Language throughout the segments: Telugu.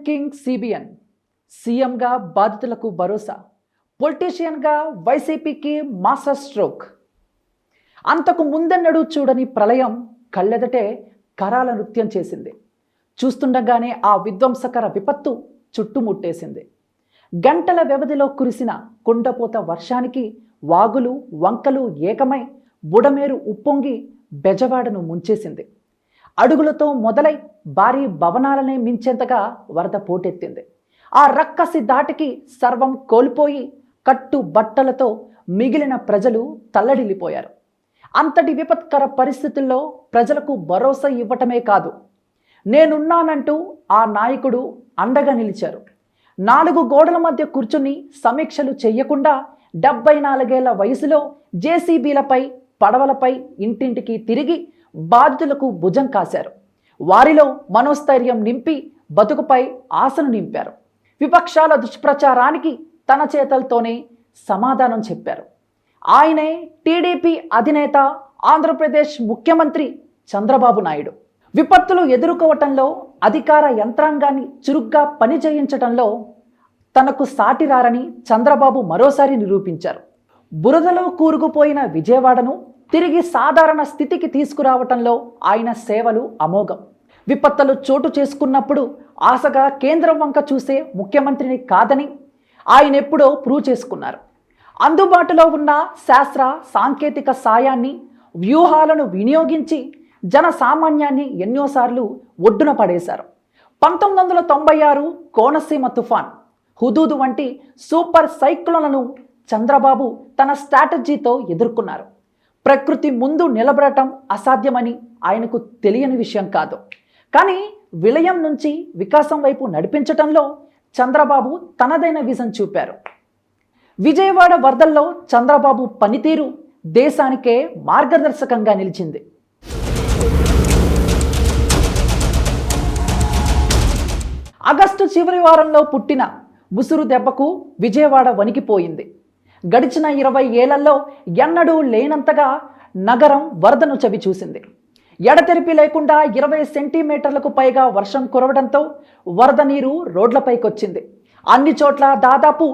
కింగ్ సిబిఎన్, సీఎంగా బాధితులకు భరోసా, పొలిటీషియన్గా వైసీపీకి మాస్టర్ స్ట్రోక్. అంతకు ముందెన్నడూ చూడని ప్రళయం కళ్ళెదటే కరాల నృత్యం చేసింది. చూస్తుండగానే ఆ విధ్వంసకర విపత్తు చుట్టుముట్టేసింది. గంటల వ్యవధిలో కురిసిన కుండపోత వర్షానికి వాగులు వంకలు ఏకమై బుడమేరు ఉప్పొంగి బెజవాడను ముంచేసింది. అడుగులతో మొదలై భారీ భవనాలనే మించేంతగా వరద పోటెత్తింది. ఆ రక్కసి దాటికి సర్వం కోల్పోయి కట్టు బట్టలతో మిగిలిన ప్రజలు తల్లడిల్లిపోయారు. అంతటి విపత్కర పరిస్థితుల్లో ప్రజలకు భరోసా ఇవ్వటమే కాదు, నేనున్నానంటూ ఆ నాయకుడు అండగా నిలిచారు. 4 గోడల మధ్య కూర్చుని సమీక్షలు చెయ్యకుండా 74 ఏళ్ల వయసులో జేసీబీలపై పడవలపై ఇంటింటికి తిరిగి బాధితులకు భుజం కాశారు. వారిలో మనోస్థైర్యం నింపి బతుకుపై ఆశను నింపారు. విపక్షాల దుష్ప్రచారానికి తన చేతలతోనే సమాధానం చెప్పారు. ఆయనే టీడీపీ అధినేత, ఆంధ్రప్రదేశ్ ముఖ్యమంత్రి చంద్రబాబు నాయుడు. విపత్తులు ఎదుర్కోవటంలో అధికార యంత్రాంగాన్ని చురుగ్గా పని చేయించటంలో తనకు సాటి రారని చంద్రబాబు మరోసారి నిరూపించారు. బురదలో కూరుకుపోయిన విజయవాడను తిరిగి సాధారణ స్థితికి తీసుకురావటంలో ఆయన సేవలు అమోఘం. విపత్తులు చోటు చేసుకున్నప్పుడు ఆశగా కేంద్రం వంక చూసే ముఖ్యమంత్రిని కాదని ఆయన ఎప్పుడో ప్రూవ్ చేసుకున్నారు. అందుబాటులో ఉన్న శాస్త్ర సాంకేతిక సాయాన్ని, వ్యూహాలను వినియోగించి జనసామాన్యాన్ని ఎన్నోసార్లు ఒడ్డున పడేశారు. 1996 కోనసీమ తుఫాన్, హుదూదు వంటి సూపర్ సైక్లోన్లను చంద్రబాబు తన స్ట్రాటజీతో ఎదుర్కొన్నారు. ప్రకృతి ముందు నిలబడటం అసాధ్యమని ఆయనకు తెలియని విషయం కాదు. కానీ విలయం నుంచి వికాసం వైపు నడిపించటంలో చంద్రబాబు తనదైన విజన్ చూపారు. విజయవాడ వరదల్లో చంద్రబాబు పనితీరు దేశానికే మార్గదర్శకంగా నిలిచింది. ఆగస్టు చివరి వారంలో పుట్టిన ముసురు దెబ్బకు విజయవాడ వణికిపోయింది. గడిచిన 20 ఏళ్లలో ఎన్నడూ లేనంతగా నగరం వరదను చవిచూసింది. ఎడతెరిపి లేకుండా 20 సెంటీమీటర్లకు పైగా వర్షం కురవడంతో వరద నీరు రోడ్లపైకొచ్చింది. అన్ని చోట్ల దాదాపు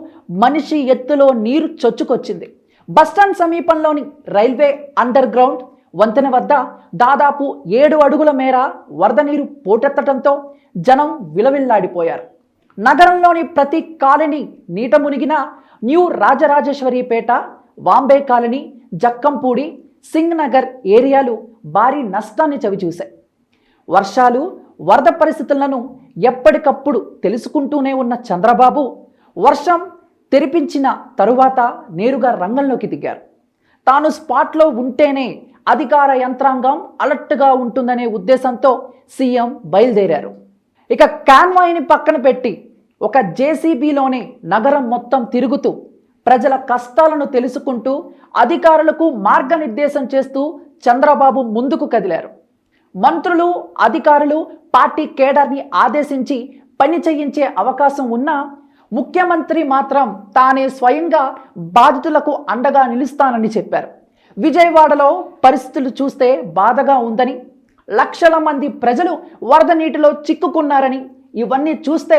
మనిషి ఎత్తులో నీరు చొచ్చుకొచ్చింది. బస్టాండ్ సమీపంలోని రైల్వే అండర్ గ్రౌండ్ వంతెన వద్ద దాదాపు 7 అడుగుల మేర వరద నీరు పోటెత్తడంతో జనం విలవిల్లాడిపోయారు. నగరంలోని ప్రతి కాలనీ నీట మునిగిన న్యూ రాజరాజేశ్వరిపేట, వాంబే కాలనీ, జక్కంపూడి, సింగ్ నగర్ ఏరియాలు భారీ నష్టాన్ని చవిచూశాయి. వర్షాలు, వరద పరిస్థితులను ఎప్పటికప్పుడు తెలుసుకుంటూనే ఉన్న చంద్రబాబు వర్షం తెరిపించిన తరువాత నేరుగా రంగంలోకి దిగారు. తాను స్పాట్లో ఉంటేనే అధికార యంత్రాంగం అలర్ట్గా ఉంటుందనే ఉద్దేశంతో సీఎం బయలుదేరారు. ఇక కాన్వాయ్ని పక్కన పెట్టి ఒక జేసీబీలోనే నగరం మొత్తం తిరుగుతూ ప్రజల కష్టాలను తెలుసుకుంటూ అధికారులకు మార్గనిర్దేశం చేస్తూ చంద్రబాబు ముందుకు కదిలారు. మంత్రులు, అధికారులు పార్టీ కేడర్ని ఆదేశించి పని చేయించే అవకాశం ఉన్నా ముఖ్యమంత్రి మాత్రం తానే స్వయంగా బాధితులకు అండగా నిలుస్తానని చెప్పారు. విజయవాడలో పరిస్థితులు చూస్తే బాధగా ఉందని, లక్షల మంది ప్రజలు వరద నీటిలో చిక్కుకున్నారని, ఇవన్నీ చూస్తే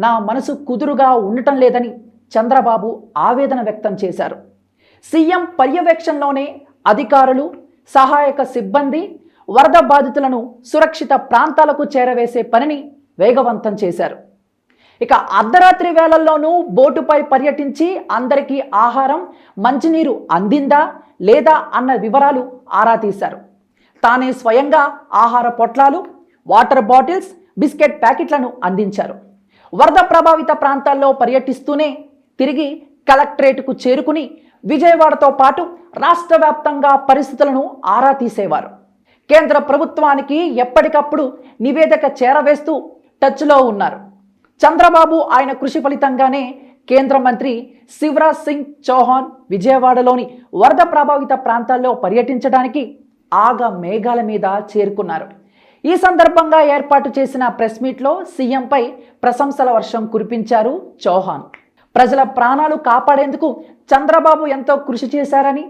నా మనసు కుదురుగా ఉండటం లేదని చంద్రబాబు ఆవేదన వ్యక్తం చేశారు. సీఎం పర్యవేక్షణలోనే అధికారులు, సహాయక సిబ్బంది వరద బాధితులను సురక్షిత ప్రాంతాలకు చేరవేసే పనిని వేగవంతం చేశారు. ఇక అర్ధరాత్రి వేళల్లోనూ బోటుపై పర్యటించి అందరికీ ఆహారం, మంచినీరు అందిందా లేదా అన్న వివరాలు ఆరా తీశారు. తానే స్వయంగా ఆహార పొట్లాలు, వాటర్ బాటిల్స్, బిస్కెట్ ప్యాకెట్లను అందించారు. వరద ప్రభావిత ప్రాంతాల్లో పర్యటిస్తూనే తిరిగి కలెక్టరేట్కు చేరుకుని విజయవాడతో పాటు రాష్ట్ర వ్యాప్తంగా పరిస్థితులను ఆరా తీసేవారు. కేంద్ర ప్రభుత్వానికి ఎప్పటికప్పుడు నివేదిక చేరవేస్తూ టచ్లో ఉన్నారు. చంద్రబాబు ఆయన కృషి ఫలితంగానే కేంద్ర మంత్రి శివరాజ్ సింగ్ చౌహాన్ విజయవాడలోని వరద ప్రభావిత ప్రాంతాల్లో పర్యటించడానికి ఆగ మేఘాల మీద చేరుకున్నారు. ఈ సందర్భంగా ఏర్పాటు చేసిన ప్రెస్ మీట్లో సీఎంపై ప్రశంసల వర్షం కురిపించారు చౌహాన్. ప్రజల ప్రాణాలు కాపాడేందుకు చంద్రబాబు ఎంతో కృషి చేశారని,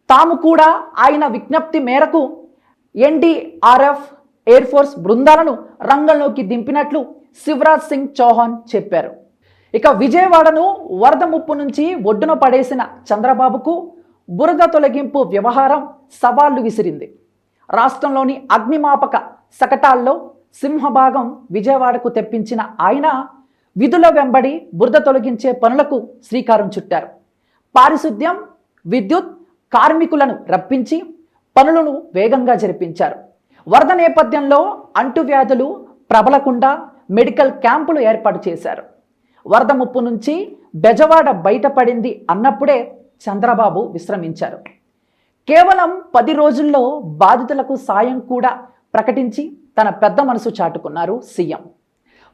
తాము కూడా ఆయన విజ్ఞప్తి మేరకు ఎన్డీఆర్ఎఫ్, ఎయిర్ ఫోర్స్ బృందాలను రంగంలోకి దింపినట్లు శివరాజ్ సింగ్ చౌహాన్ చెప్పారు. ఇక విజయవాడను వరద ముప్పు నుంచి ఒడ్డున పడేసిన చంద్రబాబుకు బురద తొలగింపు వ్యవహారం సవాళ్లు విసిరింది. రాష్ట్రంలోని అగ్నిమాపక శకటాల్లో సింహభాగం విజయవాడకు తెప్పించిన ఆయన విధుల వెంబడి బురద తొలగించే పనులకు శ్రీకారం చుట్టారు. పారిశుద్ధ్యం, విద్యుత్ కార్మికులను రప్పించి పనులను వేగంగా జరిపించారు. వరద నేపథ్యంలో అంటువ్యాధులు ప్రబలకుండా మెడికల్ క్యాంపులు ఏర్పాటు చేశారు. వరద ముప్పు నుంచి బెజవాడ బయటపడింది అన్నప్పుడే చంద్రబాబు విశ్రమించారు. కేవలం 10 రోజుల్లో బాధితులకు సాయం కూడా ప్రకటించి తన పెద్ద మనసు చాటుకున్నారు సీఎం.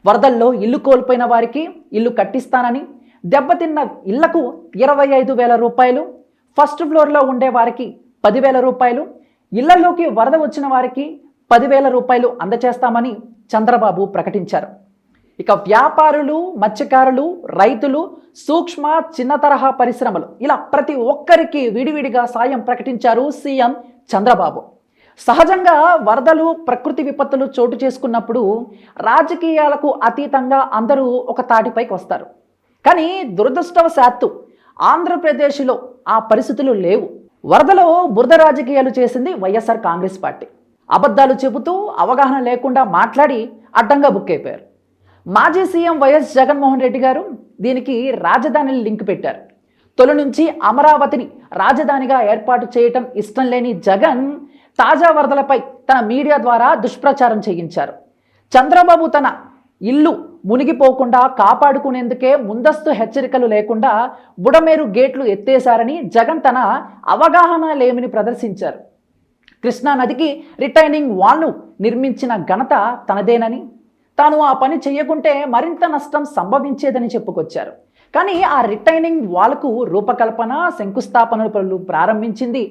వరదల్లో ఇల్లు కోల్పోయిన వారికి ఇల్లు కట్టిస్తానని, దెబ్బతిన్న ఇళ్లకు 25,000 రూపాయలు, ఫస్ట్ ఫ్లోర్లో ఉండే వారికి 10,000 రూపాయలు, ఇళ్లలోకి వరద వచ్చిన వారికి 10,000 రూపాయలు అందచేస్తామని చంద్రబాబు ప్రకటించారు. ఇక వ్యాపారులు, మత్స్యకారులు, రైతులు, సూక్ష్మ చిన్న తరహా పరిశ్రమలు ఇలా ప్రతి ఒక్కరికి విడివిడిగా సాయం ప్రకటించారు సీఎం చంద్రబాబు. సహజంగా వరదలు, ప్రకృతి విపత్తులు చోటు చేసుకున్నప్పుడు రాజకీయాలకు అతీతంగా అందరూ ఒక తాటిపైకి వస్తారు. కానీ దురదృష్టవశాత్తు ఆంధ్రప్రదేశ్లో ఆ పరిస్థితులు లేవు. వరదలో బురద రాజకీయాలు చేసింది వైఎస్ఆర్ కాంగ్రెస్ పార్టీ. అబద్ధాలు చెబుతూ అవగాహన లేకుండా మాట్లాడి అడ్డంగా బుక్ అయిపోయారు. మాజీ సీఎం వైఎస్ జగన్మోహన్ రెడ్డి గారు దీనికి రాజధానిని లింక్ పెట్టారు. తొలి నుంచి అమరావతిని రాజధానిగా ఏర్పాటు చేయటం ఇష్టం లేని జగన్ తాజా వరదలపై తన మీడియా ద్వారా దుష్ప్రచారం చేయించారు. చంద్రబాబు తన ఇల్లు మునిగిపోకుండా కాపాడుకునేందుకే ముందస్తు హెచ్చరికలు లేకుండా బుడమేరు గేట్లు ఎత్తేశారని జగన్ తన అవగాహన లేమిని ప్రదర్శించారు. కృష్ణా నదికి రిటైనింగ్ వాల్ను నిర్మించిన ఘనత తనదేనని, తాను ఆ పని చేయకుంటే మరింత నష్టం సంభవించేదని చెప్పుకొచ్చారు. కానీ ఆ రిటైనింగ్ వాల్కు రూపకల్పన, శంకుస్థాపనలు ప్రారంభించింది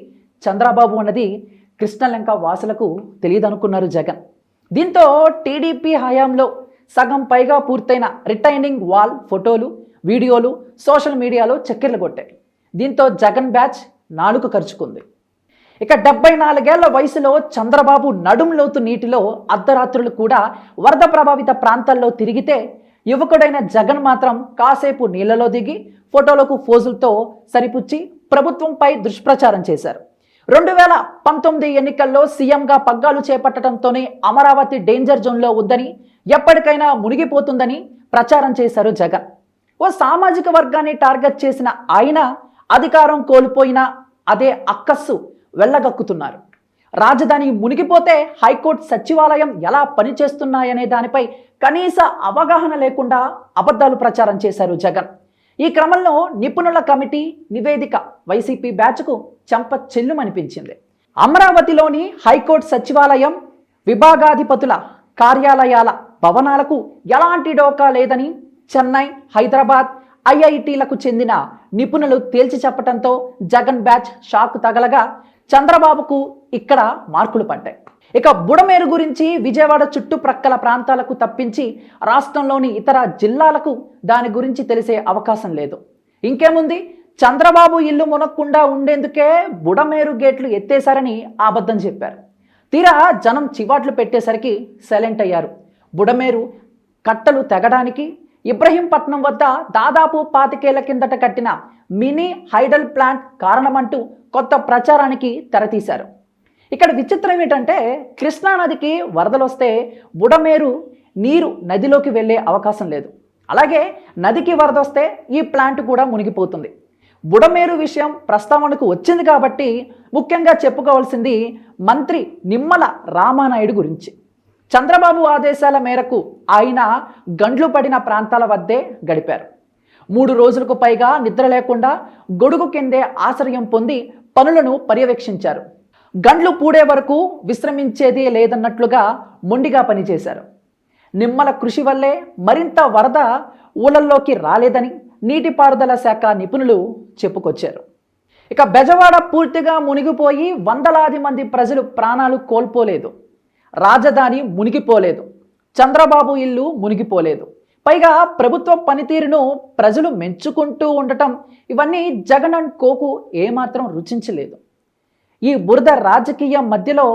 చంద్రబాబు అన్నది కృష్ణలంక వాసులకు తెలియదనుకున్నారు జగన్. దీంతో టీడీపీ హయాంలో సగం పైగా పూర్తయిన రిటైనింగ్ వాల్ ఫోటోలు, వీడియోలు సోషల్ మీడియాలో చక్కెర్లు కొట్టాయి. దీంతో జగన్ బ్యాచ్ నాలుక ఖర్చుకుంది. ఇక 74 ఏళ్ల వయసులో చంద్రబాబు నడుం లోతు నీటిలో అర్ధరాత్రులు కూడా వరద ప్రభావిత ప్రాంతాల్లో తిరిగితే, యువకుడైన జగన్ మాత్రం కాసేపు నీళ్లలో దిగి ఫోటోలకు ఫోజులతో సరిపుచ్చి ప్రభుత్వంపై దుష్ప్రచారం చేశారు. 2019 ఎన్నికల్లో సీఎంగా పగ్గాలు చేపట్టడంతోనే అమరావతి డేంజర్ జోన్లో ఉందని, ఎప్పటికైనా మునిగిపోతుందని ప్రచారం చేశారు జగన్. ఓ సామాజిక వర్గాన్ని టార్గెట్ చేసిన ఆయన అధికారం కోల్పోయినా అదే అక్కస్సు వెళ్ళగక్కుతున్నారు. రాజధాని మునిగిపోతే హైకోర్టు సచివాలయం ఎలా పనిచేస్తున్నాయనే దానిపై కనీస అవగాహన లేకుండా అబద్ధాలు ప్రచారం చేశారు జగన్. ఈ క్రమంలో నిపుణుల కమిటీ నివేదిక వైసీపీ బ్యాచ్కు చెంప చెల్లుమనిపించింది. అమరావతిలోని హైకోర్టు సచివాలయం, విభాగాధిపతుల కార్యాలయాల భవనాలకు ఎలాంటి డోకా లేదని చెన్నై, హైదరాబాద్ ఐఐటీలకు చెందిన నిపుణులు తేల్చి చెప్పడంతో జగన్ బ్యాచ్ షాక్ తగలగా చంద్రబాబుకు ఇక్కడ మార్కులు పడ్డాయి. ఇక బుడమేరు గురించి విజయవాడ చుట్టుప్రక్కల ప్రాంతాలకు తప్పించి రాష్ట్రంలోని ఇతర జిల్లాలకు దాని గురించి తెలిసే అవకాశం లేదు. ఇంకేముంది, చంద్రబాబు ఇల్లు మునక్కుండా ఉండేందుకే బుడమేరు గేట్లు ఎత్తేశారని అబద్ధం చెప్పారు. తీరా జనం చివాట్లు పెట్టేసరికి సైలెంట్ అయ్యారు. బుడమేరు కట్టలు తెగడానికి ఇబ్రహీంపట్నం వద్ద దాదాపు 25 ఏళ్ల కిందట కట్టిన మినీ హైడల్ ప్లాంట్ కారణమంటూ కొత్త ప్రచారానికి తెరతీశారు. ఇక్కడ విచిత్రం ఏంటంటే, కృష్ణానదికి వరదలు వస్తే బుడమేరు నీరు నదిలోకి వెళ్ళే అవకాశం లేదు. అలాగే నదికి వరద వస్తే ఈ ప్లాంట్ కూడా మునిగిపోతుంది. బుడమేరు విషయం ప్రస్తావనకు వచ్చింది కాబట్టి ముఖ్యంగా చెప్పుకోవాల్సింది మంత్రి నిమ్మల రామానాయుడు గురించి. చంద్రబాబు ఆదేశాల మేరకు ఆయన గండ్లు పడిన ప్రాంతాల వద్దే గడిపారు. 3 రోజులకు పైగా నిద్ర లేకుండా గొడుగు కిందే ఆశ్రయం పొంది పనులను పర్యవేక్షించారు. గండ్లు పూడే వరకు విశ్రమించేదే లేదన్నట్లుగా మొండిగా పనిచేశారు. నిమ్మల కృషి వల్లే మరింత వరద ఊళ్ళల్లోకి రాలేదని నీటిపారుదల శాఖ నిపుణులు చెప్పుకొచ్చారు. ఇక బెజవాడ పూర్తిగా మునిగిపోయి వందలాది మంది ప్రజలు ప్రాణాలు కోల్పోలేదు. రాజధాని మునిగిపోలేదు. చంద్రబాబు ఇల్లు మునిగిపోలేదు. పైగా ప్రభుత్వ పనితీరును ప్రజలు మెచ్చుకుంటూ ఉండటం, ఇవన్నీ జగన్ అండ్ కోకు ఏమాత్రం రుచించలేదు. ఈ బురద రాజకీయం మధ్యలో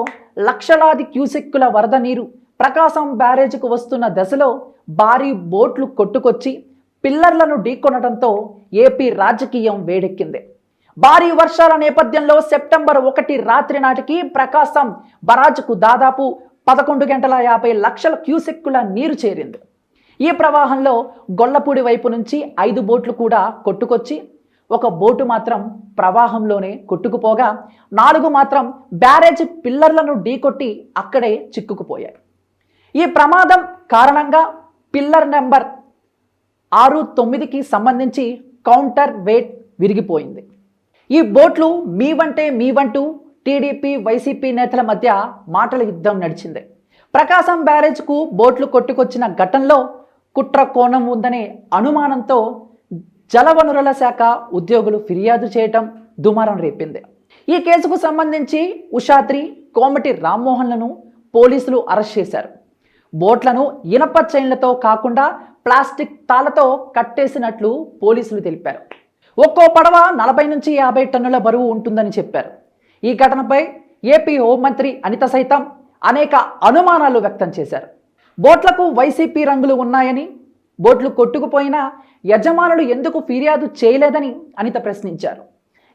లక్షలాది క్యూసెక్కుల వరద నీరు ప్రకాశం బ్యారేజ్కు వస్తున్న దశలో భారీ బోట్లు కొట్టుకొచ్చి పిల్లర్లను ఢీకొనడంతో ఏపీ రాజకీయం వేడెక్కింది. భారీ వర్షాల నేపథ్యంలో సెప్టెంబర్ 1 రాత్రి నాటికి ప్రకాశం బరాజ్కు దాదాపు 11,50,00,000 క్యూసెక్కుల నీరు చేరింది. ఈ ప్రవాహంలో గొల్లపూడి వైపు నుంచి 5 బోట్లు కూడా కొట్టుకొచ్చి ఒక బోటు మాత్రం ప్రవాహంలోనే కొట్టుకుపోగా 4 మాత్రం బ్యారేజ్ పిల్లర్లను ఢీకొట్టి అక్కడే చిక్కుకుపోయాయి. ఈ ప్రమాదం కారణంగా పిల్లర్ నెంబర్ 6-9కి సంబంధించి కౌంటర్ వెయిట్ విరిగిపోయింది. ఈ బోట్లు మీవంటూ టీడీపీ వైసీపీ నేతల మధ్య మాటల యుద్ధం నడిచింది. ప్రకాశం బ్యారేజ్కు బోట్లు కొట్టుకొచ్చిన ఘటనలో కుట్ర కోణం ఉందనే అనుమానంతో జలవనరుల శాఖ ఉద్యోగులు ఫిర్యాదు చేయటం దుమారం రేపింది. ఈ కేసుకు సంబంధించి ఉషాద్రి, కోమటి రామ్మోహన్లను పోలీసులు అరెస్ట్ చేశారు. బోట్లను ఇనప చైన్లతో కాకుండా ప్లాస్టిక్ తాళ్లతో కట్టేసినట్లు పోలీసులు తెలిపారు. ఒక్కో పడవ 40 నుంచి 50 టన్నుల బరువు ఉంటుందని చెప్పారు. ఈ ఘటనపై ఏపీ హోంమంత్రి అనిత సైతం అనేక అనుమానాలు వ్యక్తం చేశారు. బోట్లకు వైసీపీ రంగులు ఉన్నాయని, బోట్లు కొట్టుకుపోయినా యజమానులు ఎందుకు ఫిర్యాదు చేయలేదని అనిత ప్రశ్నించారు.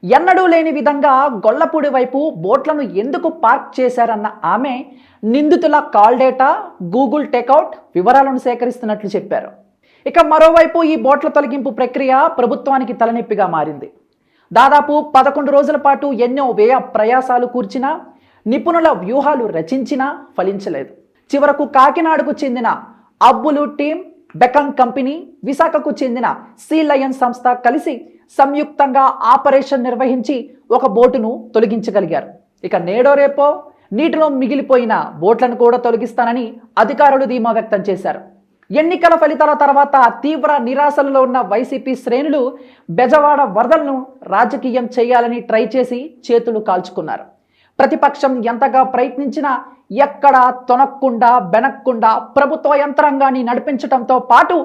ఎన్నడూ లేని విధంగా గొల్లపూడి వైపు బోట్లను ఎందుకు పార్క్ చేశారన్న ఆమె నిందితుల కాల్ డేటా, గూగుల్ టేకౌట్ వివరాలను సేకరిస్తున్నట్లు చెప్పారు. ఇక మరోవైపు ఈ బోట్ల తొలగింపు ప్రక్రియ ప్రభుత్వానికి తలనొప్పిగా మారింది. దాదాపు 11 రోజుల పాటు ఎన్నో వ్యయ ప్రయాసాలు కూర్చినా, నిపుణుల వ్యూహాలు రచించినా ఫలించలేదు. చివరకు కాకినాడకు చెందిన అబ్బులు టీం, బెకాన్ కంపెనీ, విశాఖకు చెందిన సీ లయన్ సంస్థ కలిసి సంయుక్తంగా ఆపరేషన్ నిర్వహించి ఒక బోటును తొలగించగలిగారు. ఇక నేడో రేపో నీటిలో మిగిలిపోయిన బోట్లను కూడా తొలగిస్తానని అధికారులు ధీమా వ్యక్తం చేశారు. ఎన్నికల ఫలితాల తర్వాత తీవ్ర నిరాశలో ఉన్న వైసీపీ శ్రేణులు బెజవాడ వరదలను రాజకీయం చేయాలని ట్రై చేసి చేతులు కాల్చుకున్నారు. ప్రతిపక్షం ఎంతగా ప్రయత్నించినా ఎక్కడా తొనక్కుండా బెనక్కుండా ప్రభుత్వ యంత్రాంగాన్ని నడిపించడంతో పాటు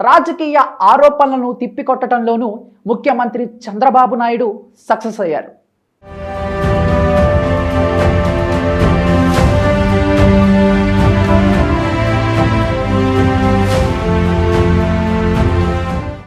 రాజకీయ ఆరోపణలను తిప్పికొట్టడంలోనూ ముఖ్యమంత్రి చంద్రబాబు నాయుడు సక్సెస్ అయ్యారు.